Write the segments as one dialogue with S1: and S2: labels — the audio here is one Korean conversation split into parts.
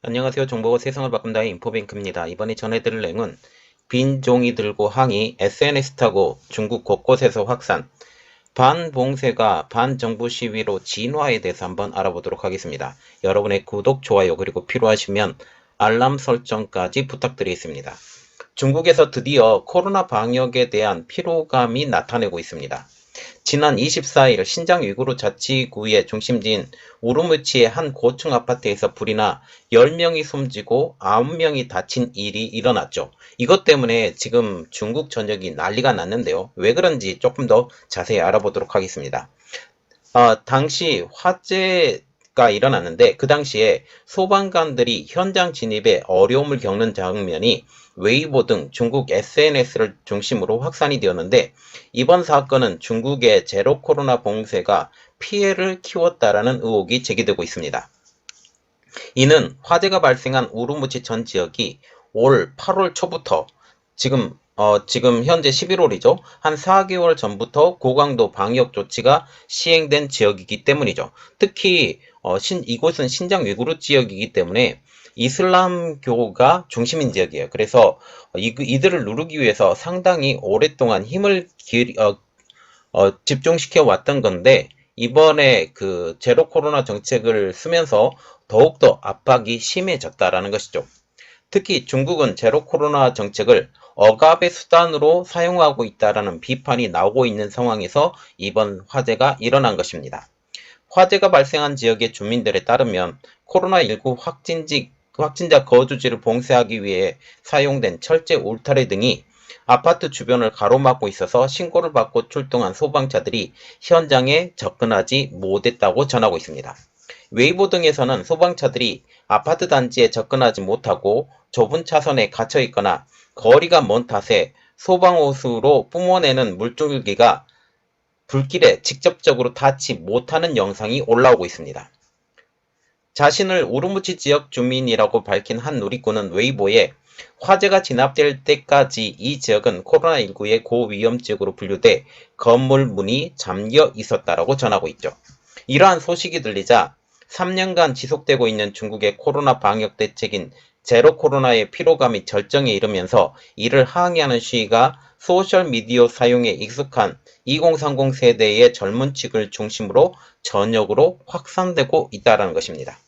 S1: 안녕하세요. 정보가 세상을 바꾼다의 인포뱅크입니다. 이번에 전해드릴 내용은 빈 종이 들고 항의, SNS 타고 중국 곳곳에서 확산, 반봉쇄가 반정부 시위로 진화에 대해서 한번 알아보도록 하겠습니다. 여러분의 구독, 좋아요, 그리고 필요하시면 알람 설정까지 부탁드리겠습니다. 중국에서 드디어 코로나 방역에 대한 피로감이 나타내고 있습니다. 지난 24일 신장 위구르 자치구의 중심지인 우르무치의 한 고층 아파트에서 불이 나 10명이 숨지고 9명이 다친 일이 일어났죠. 이것 때문에 지금 중국 전역이 난리가 났는데요. 왜 그런지 조금 더 자세히 알아보도록 하겠습니다. 당시 화재가 일어났는데 그 당시에 소방관들이 현장 진입에 어려움을 겪는 장면이 웨이보 등 중국 SNS를 중심으로 확산이 되었는데 이번 사건은 중국의 제로 코로나 봉쇄가 피해를 키웠다라는 의혹이 제기되고 있습니다. 이는 화재가 발생한 우르무치 전 지역이 올 8월 초부터 지금 현재 11월이죠. 한 4개월 전부터 고강도 방역 조치가 시행된 지역이기 때문이죠. 특히 이곳은 신장 위구르 지역이기 때문에 이슬람교가 중심인 지역이에요. 그래서 이들을 누르기 위해서 상당히 오랫동안 힘을 집중시켜 왔던 건데 이번에 그 제로 코로나 정책을 쓰면서 더욱더 압박이 심해졌다라는 것이죠. 특히 중국은 제로 코로나 정책을 억압의 수단으로 사용하고 있다라는 비판이 나오고 있는 상황에서 이번 화재가 일어난 것입니다. 화재가 발생한 지역의 주민들에 따르면 코로나19 확진자 거주지를 봉쇄하기 위해 사용된 철제 울타리 등이 아파트 주변을 가로막고 있어서 신고를 받고 출동한 소방차들이 현장에 접근하지 못했다고 전하고 있습니다. 웨이보 등에서는 소방차들이 아파트 단지에 접근하지 못하고 좁은 차선에 갇혀 있거나 거리가 먼 탓에 소방호수로 뿜어내는 물줄기가 불길에 직접적으로 닿지 못하는 영상이 올라오고 있습니다. 자신을 우르무치 지역 주민이라고 밝힌 한 누리꾼은 웨이보에 화재가 진압될 때까지 이 지역은 코로나19의 고위험 지역으로 분류돼 건물 문이 잠겨 있었다라고 전하고 있죠. 이러한 소식이 들리자 3년간 지속되고 있는 중국의 코로나 방역 대책인 제로 코로나의 피로감이 절정에 이르면서 이를 항의하는 시위가 소셜미디어 사용에 익숙한 2030 세대의 젊은 층을 중심으로 전역으로 확산되고 있다는 것입니다.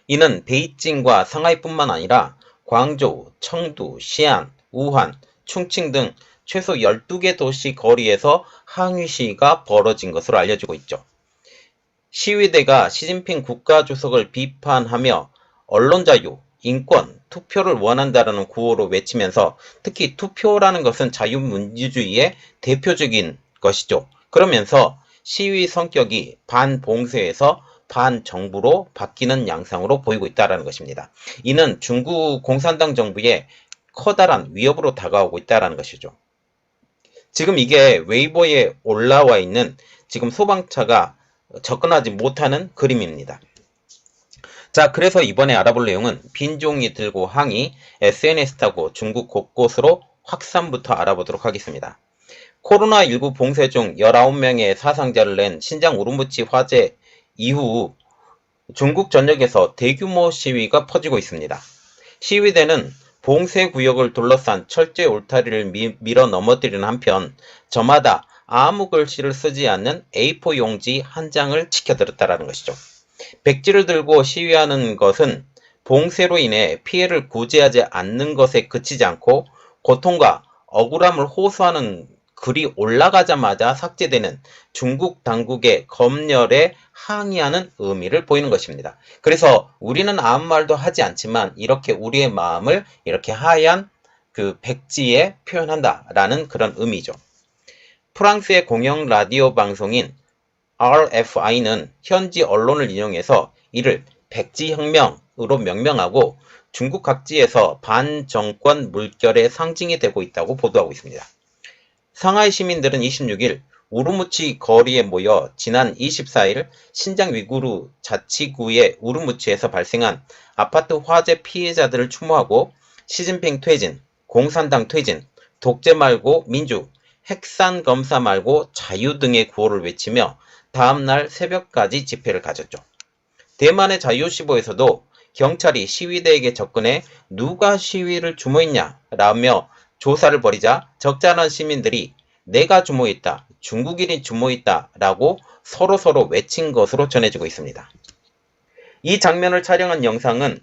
S1: 이는 베이징과 상하이뿐만 아니라 광저우, 청두, 시안, 우한, 충칭 등 최소 12개 도시 거리에서 항의 시위가 벌어진 것으로 알려지고 있죠. 시위대가 시진핑 국가주석을 비판하며 언론 자유, 인권, 투표를 원한다라는 구호로 외치면서 특히 투표라는 것은 자유민주주의의 대표적인 것이죠. 그러면서 시위 성격이 반봉쇄에서 반정부로 바뀌는 양상으로 보이고 있다는 것입니다. 이는 중국 공산당 정부의 커다란 위협으로 다가오고 있다는 것이죠. 지금 이게 웨이보에 올라와 있는 지금 소방차가 접근하지 못하는 그림입니다. 자, 그래서 이번에 알아볼 내용은 빈종이 들고 항의, SNS 타고 중국 곳곳으로 확산부터 알아보도록 하겠습니다. 코로나19 봉쇄 중 19명의 사상자를 낸 신장 우르무치 화재 이후 중국 전역에서 대규모 시위가 퍼지고 있습니다. 시위대는 봉쇄 구역을 둘러싼 철제 울타리를 밀어 넘어뜨리는 한편 저마다 아무 글씨를 쓰지 않는 A4 용지 한 장을 치켜들었다는 것이죠. 백지를 들고 시위하는 것은 봉쇄로 인해 피해를 구제하지 않는 것에 그치지 않고 고통과 억울함을 호소하는 글이 올라가자마자 삭제되는 중국 당국의 검열에 항의하는 의미를 보이는 것입니다. 그래서 우리는 아무 말도 하지 않지만 이렇게 우리의 마음을 이렇게 하얀 그 백지에 표현한다라는 그런 의미죠. 프랑스의 공영 라디오 방송인 RFI는 현지 언론을 인용해서 이를 백지혁명으로 명명하고 중국 각지에서 반정권 물결의 상징이 되고 있다고 보도하고 있습니다. 상하이 시민들은 26일 우르무치 거리에 모여 지난 24일 신장 위구르 자치구의 우르무치에서 발생한 아파트 화재 피해자들을 추모하고 시진핑 퇴진, 공산당 퇴진, 독재 말고 민주, 핵산 검사 말고 자유 등의 구호를 외치며 다음날 새벽까지 집회를 가졌죠. 대만의 자유시보에서도 경찰이 시위대에게 접근해 누가 시위를 주모했냐 라며 조사를 벌이자 적잖은 시민들이 내가 주모했다, 중국인이 주모했다 라고 서로 외친 것으로 전해지고 있습니다. 이 장면을 촬영한 영상은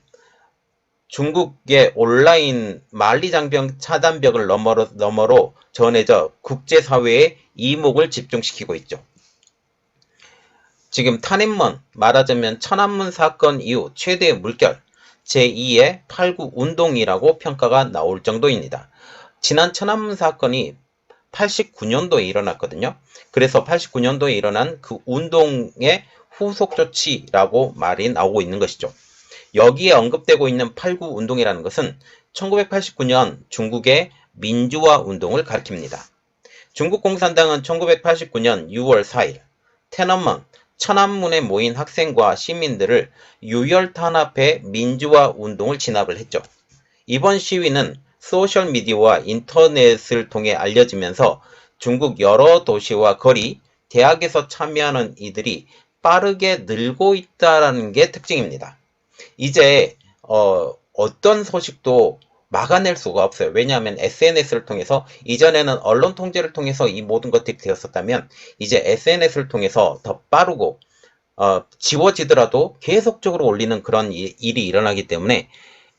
S1: 중국의 온라인 만리장병 차단벽을 너머로 전해져 국제사회의 이목을 집중시키고 있죠. 지금 탄핵문, 말하자면 천안문 사건 이후 최대의 물결, 제2의 8.9 운동이라고 평가가 나올 정도입니다. 지난 천안문 사건이 89년도에 일어났거든요. 그래서 89년도에 일어난 그 운동의 후속 조치라고 말이 나오고 있는 것이죠. 여기에 언급되고 있는 8.9 운동이라는 것은 1989년 중국의 민주화 운동을 가리킵니다. 중국 공산당은 1989년 6월 4일天安门, 천안문에 모인 학생과 시민들을 유혈 탄압해 민주화 운동을 진압을 했죠. 이번 시위는 소셜미디어와 인터넷을 통해 알려지면서 중국 여러 도시와 거리, 대학에서 참여하는 이들이 빠르게 늘고 있다는 게 특징입니다. 이제 어떤 소식도 막아낼 수가 없어요. 왜냐하면 SNS를 통해서, 이전에는 언론 통제를 통해서 이 모든 것들이 되었었다면 이제 SNS를 통해서 더 빠르고 지워지더라도 계속적으로 올리는 그런 일이 일어나기 때문에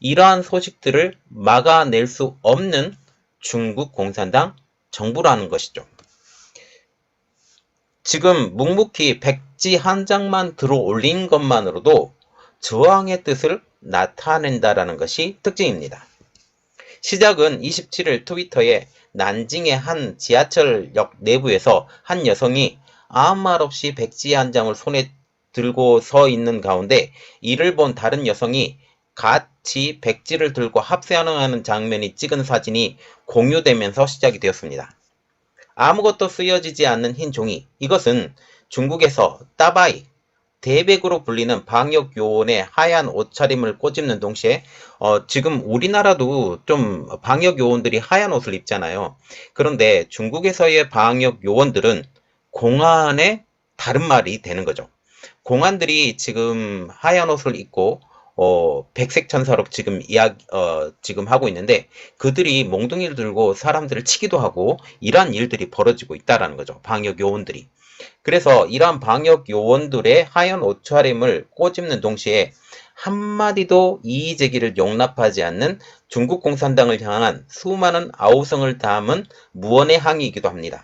S1: 이러한 소식들을 막아낼 수 없는 중국 공산당 정부라는 것이죠. 지금 묵묵히 백지 한 장만 들어 올린 것만으로도 저항의 뜻을 나타낸다라는 것이 특징입니다. 시작은 27일 트위터에 난징의 한 지하철역 내부에서 한 여성이 아무 말 없이 백지 한 장을 손에 들고 서 있는 가운데 이를 본 다른 여성이 같이 백지를 들고 합세하는 장면이 찍은 사진이 공유되면서 시작이 되었습니다. 아무것도 쓰여지지 않는 흰 종이, 이것은 중국에서 따바이, 대백으로 불리는 방역 요원의 하얀 옷차림을 꼬집는 동시에 지금 우리나라도 좀 방역 요원들이 하얀 옷을 입잖아요. 그런데 중국에서의 방역 요원들은 공안의 다른 말이 되는 거죠. 공안들이 지금 하얀 옷을 입고 백색 천사로 지금 지금 하고 있는데 그들이 몽둥이를 들고 사람들을 치기도 하고 이러한 일들이 벌어지고 있다라는 거죠. 방역 요원들이. 그래서 이러한 방역 요원들의 하얀 옷차림을 꼬집는 동시에 한마디도 이의제기를 용납하지 않는 중국 공산당을 향한 수많은 아우성을 담은 무언의 항의이기도 합니다.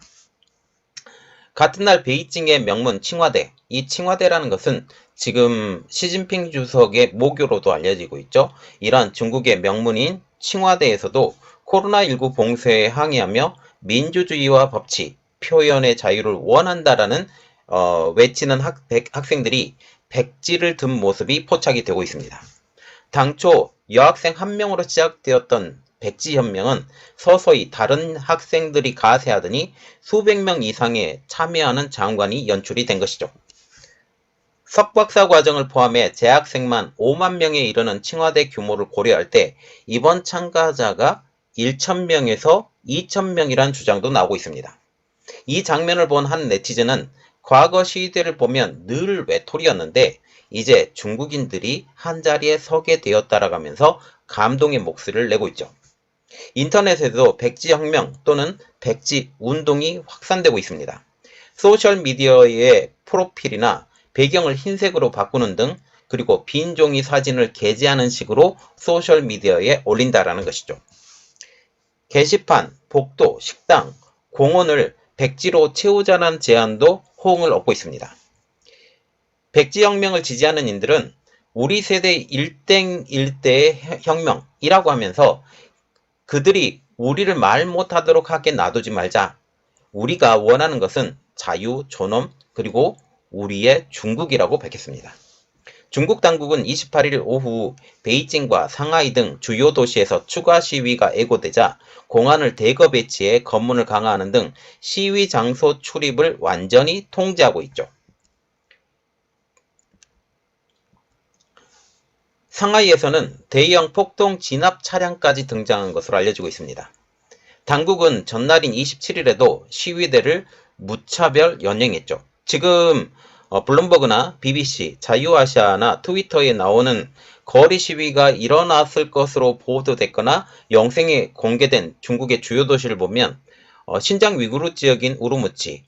S1: 같은 날 베이징의 명문 칭화대, 이 칭화대라는 것은 지금 시진핑 주석의 모교로도 알려지고 있죠. 이러한 중국의 명문인 칭화대에서도 코로나19 봉쇄에 항의하며 민주주의와 법치, 표현의 자유를 원한다라는 외치는 학생들이 백지를 든 모습이 포착이 되고 있습니다. 당초 여학생 한 명으로 시작되었던 백지혁명은 서서히 다른 학생들이 가세하더니 수백 명 이상의 참여하는 장관이 연출이 된 것이죠. 석박사 과정을 포함해 재학생만 5만 명에 이르는 칭화대 규모를 고려할 때 이번 참가자가 1,000명에서 2,000명이란 주장도 나오고 있습니다. 이 장면을 본 한 네티즌은 과거 시위대를 보면 늘 외톨이였는데 이제 중국인들이 한자리에 서게 되었다라면서 감동의 목소리를 내고 있죠. 인터넷에도 백지혁명 또는 백지운동이 확산되고 있습니다. 소셜미디어의 프로필이나 배경을 흰색으로 바꾸는 등 그리고 빈 종이 사진을 게재하는 식으로 소셜미디어에 올린다라는 것이죠. 게시판, 복도, 식당, 공원을 백지로 채우자는 제안도 호응을 얻고 있습니다. 백지혁명을 지지하는 이들은 우리 세대 일대의 혁명이라고 하면서 그들이 우리를 말 못하도록 하게 놔두지 말자. 우리가 원하는 것은 자유, 존엄, 그리고 우리의 중국이라고 밝혔습니다. 중국 당국은 28일 오후 베이징과 상하이 등 주요 도시에서 추가 시위가 예고되자 공안을 대거 배치해 검문을 강화하는 등 시위 장소 출입을 완전히 통제하고 있죠. 상하이에서는 대형 폭동 진압 차량까지 등장한 것으로 알려지고 있습니다. 당국은 전날인 27일에도 시위대를 무차별 연행했죠. 지금 블룸버그나 BBC, 자유아시아나 트위터에 나오는 거리 시위가 일어났을 것으로 보도됐거나 영상이 공개된 중국의 주요 도시를 보면 신장 위구르 지역인 우르무치,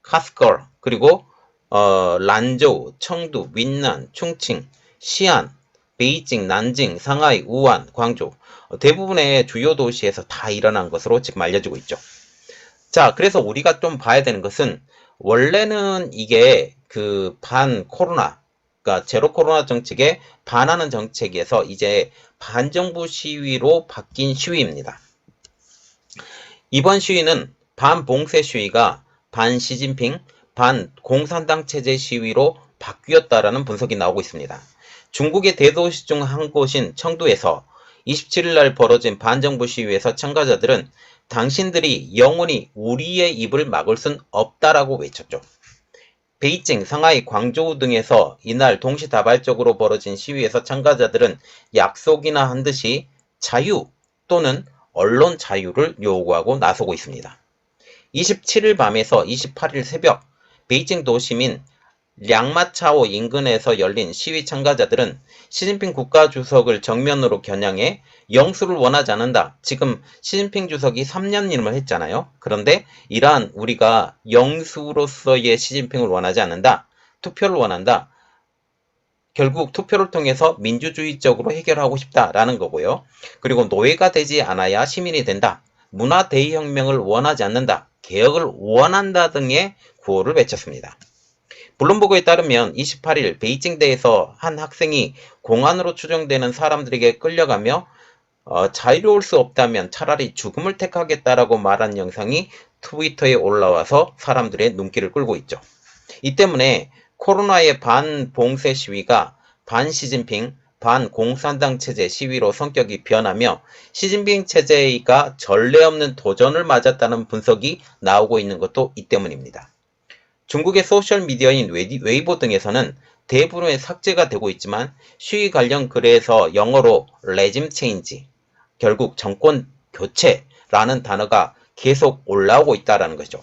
S1: 카스걸, 그리고 란저우, 청두, 윈난, 충칭, 시안, 베이징, 난징, 상하이, 우한, 광주 대부분의 주요 도시에서 다 일어난 것으로 지금 알려지고 있죠. 자, 그래서 우리가 좀 봐야 되는 것은 원래는 이게 그 반 코로나, 그러니까 제로 코로나 정책에 반하는 정책에서 이제 반정부 시위로 바뀐 시위입니다. 이번 시위는 반봉쇄 시위가 반 시진핑, 반 공산당 체제 시위로 바뀌었다라는 분석이 나오고 있습니다. 중국의 대도시 중 한 곳인 청두에서 27일 날 벌어진 반정부 시위에서 참가자들은 당신들이 영원히 우리의 입을 막을 순 없다라고 외쳤죠. 베이징, 상하이, 광저우 등에서 이날 동시다발적으로 벌어진 시위에서 참가자들은 약속이나 한 듯이 자유 또는 언론 자유를 요구하고 나서고 있습니다. 27일 밤에서 28일 새벽 베이징 도시민 량마차오 인근에서 열린 시위 참가자들은 시진핑 국가주석을 정면으로 겨냥해 영수를 원하지 않는다. 지금 시진핑 주석이 3년임을 했잖아요. 그런데 이러한 우리가 영수로서의 시진핑을 원하지 않는다. 투표를 원한다. 결국 투표를 통해서 민주주의적으로 해결하고 싶다라는 거고요. 그리고 노예가 되지 않아야 시민이 된다. 문화 대혁명을 원하지 않는다. 개혁을 원한다 등의 구호를 외쳤습니다. 블룸버그에 따르면 28일 베이징대에서 한 학생이 공안으로 추정되는 사람들에게 끌려가며 자유로울 수 없다면 차라리 죽음을 택하겠다라고 말한 영상이 트위터에 올라와서 사람들의 눈길을 끌고 있죠. 이 때문에 코로나의 반봉쇄 시위가 반시진핑, 반공산당 체제 시위로 성격이 변하며 시진핑 체제가 전례 없는 도전을 맞았다는 분석이 나오고 있는 것도 이 때문입니다. 중국의 소셜미디어인 웨이보 등에서는 대부분의 삭제가 되고 있지만 시위 관련 글에서 영어로 레짐 체인지, 결국 정권 교체라는 단어가 계속 올라오고 있다는 거죠.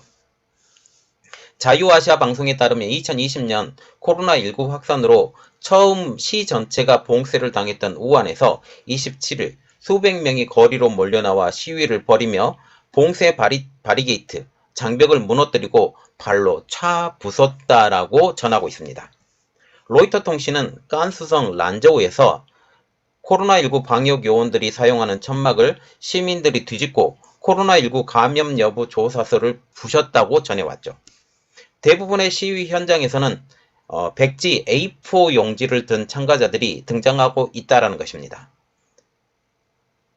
S1: 자유아시아 방송에 따르면 2020년 코로나19 확산으로 처음 시 전체가 봉쇄를 당했던 우한에서 27일 수백 명이 거리로 몰려나와 시위를 벌이며 봉쇄 바리게이트, 장벽을 무너뜨리고 발로 차 부쉈다라고 전하고 있습니다. 로이터 통신은 깐수성 란저우에서 코로나19 방역 요원들이 사용하는 천막을 시민들이 뒤집고 코로나19 감염 여부 조사서를 부셨다고 전해왔죠. 대부분의 시위 현장에서는 백지 A4 용지를 든 참가자들이 등장하고 있다는 것입니다.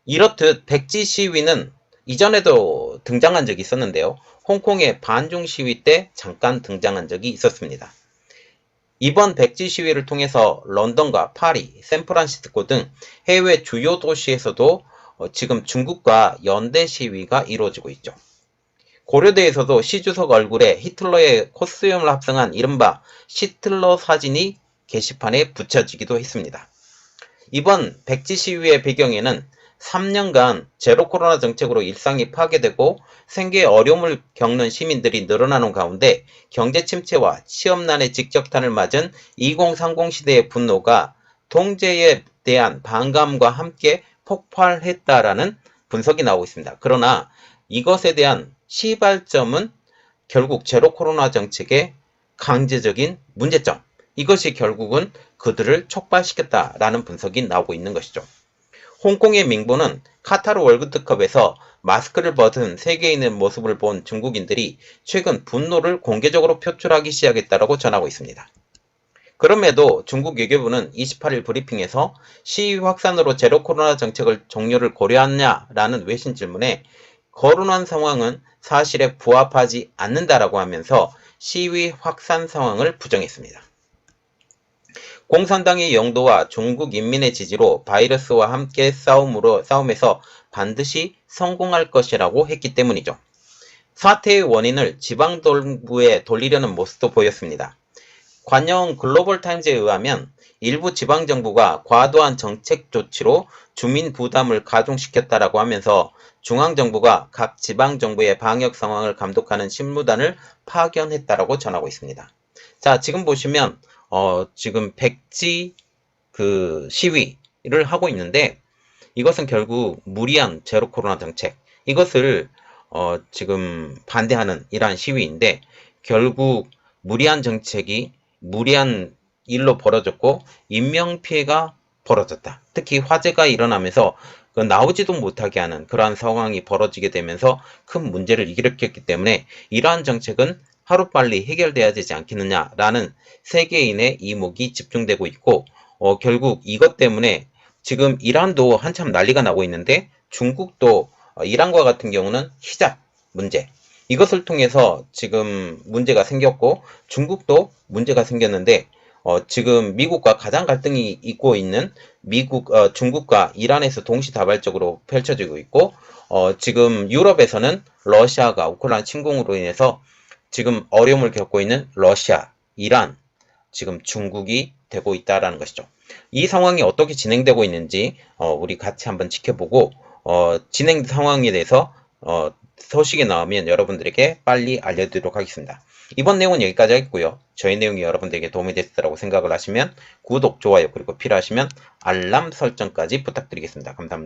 S1: 이렇듯 백지 시위는 이전에도 등장한 적이 있었는데요. 홍콩의 반중 시위 때 잠깐 등장한 적이 있었습니다. 이번 백지 시위를 통해서 런던과 파리, 샌프란시스코 등 해외 주요 도시에서도 지금 중국과 연대 시위가 이루어지고 있죠. 고려대에서도 시 주석 얼굴에 히틀러의 코스튬을 합성한 이른바 시틀러 사진이 게시판에 붙여지기도 했습니다. 이번 백지 시위의 배경에는 3년간 제로 코로나 정책으로 일상이 파괴되고 생계에 어려움을 겪는 시민들이 늘어나는 가운데 경제 침체와 취업난의 직격탄을 맞은 2030 시대의 분노가 통제에 대한 반감과 함께 폭발했다라는 분석이 나오고 있습니다. 그러나 이것에 대한 시발점은 결국 제로 코로나 정책의 강제적인 문제점, 이것이 결국은 그들을 촉발시켰다라는 분석이 나오고 있는 것이죠. 홍콩의 민보는 카타르 월드컵에서 마스크를 벗은 세계인의 모습을 본 중국인들이 최근 분노를 공개적으로 표출하기 시작했다고 전하고 있습니다. 그럼에도 중국 외교부는 28일 브리핑에서 시위 확산으로 제로 코로나 정책을 종료를 고려하냐라는 외신 질문에 거론한 상황은 사실에 부합하지 않는다라고 하면서 시위 확산 상황을 부정했습니다. 공산당의 영도와 중국 인민의 지지로 바이러스와 함께 싸움에서 반드시 성공할 것이라고 했기 때문이죠. 사태의 원인을 지방정부에 돌리려는 모습도 보였습니다. 관영 글로벌타임즈에 의하면 일부 지방정부가 과도한 정책 조치로 주민 부담을 가중시켰다라고 하면서 중앙정부가 각 지방정부의 방역 상황을 감독하는 실무단을 파견했다라고 전하고 있습니다. 자, 지금 보시면 지금 백지 그 시위를 하고 있는데 이것은 결국 무리한 제로 코로나 정책 이것을 지금 반대하는 이러한 시위인데 결국 무리한 정책이 무리한 일로 벌어졌고 인명피해가 벌어졌다. 특히 화재가 일어나면서 나오지도 못하게 하는 그러한 상황이 벌어지게 되면서 큰 문제를 일으켰기 때문에 이러한 정책은 하루빨리 해결돼야 되지 않겠느냐라는 세계인의 이목이 집중되고 있고 결국 이것 때문에 지금 이란도 한참 난리가 나고 있는데 중국도 이란과 같은 경우는 히잡 문제 이것을 통해서 지금 문제가 생겼고 중국도 문제가 생겼는데 지금 미국과 가장 갈등이 있고 있는 중국과 이란에서 동시다발적으로 펼쳐지고 있고 지금 유럽에서는 러시아가 우크라이나 침공으로 인해서 지금 어려움을 겪고 있는 러시아, 이란, 지금 중국이 되고 있다라는 것이죠. 이 상황이 어떻게 진행되고 있는지 우리 같이 한번 지켜보고 진행 상황에 대해서 소식이 나오면 여러분들에게 빨리 알려드리도록 하겠습니다. 이번 내용은 여기까지 하겠고요. 저희 내용이 여러분들에게 도움이 됐다고 생각을 하시면 구독, 좋아요 그리고 필요하시면 알람 설정까지 부탁드리겠습니다. 감사합니다.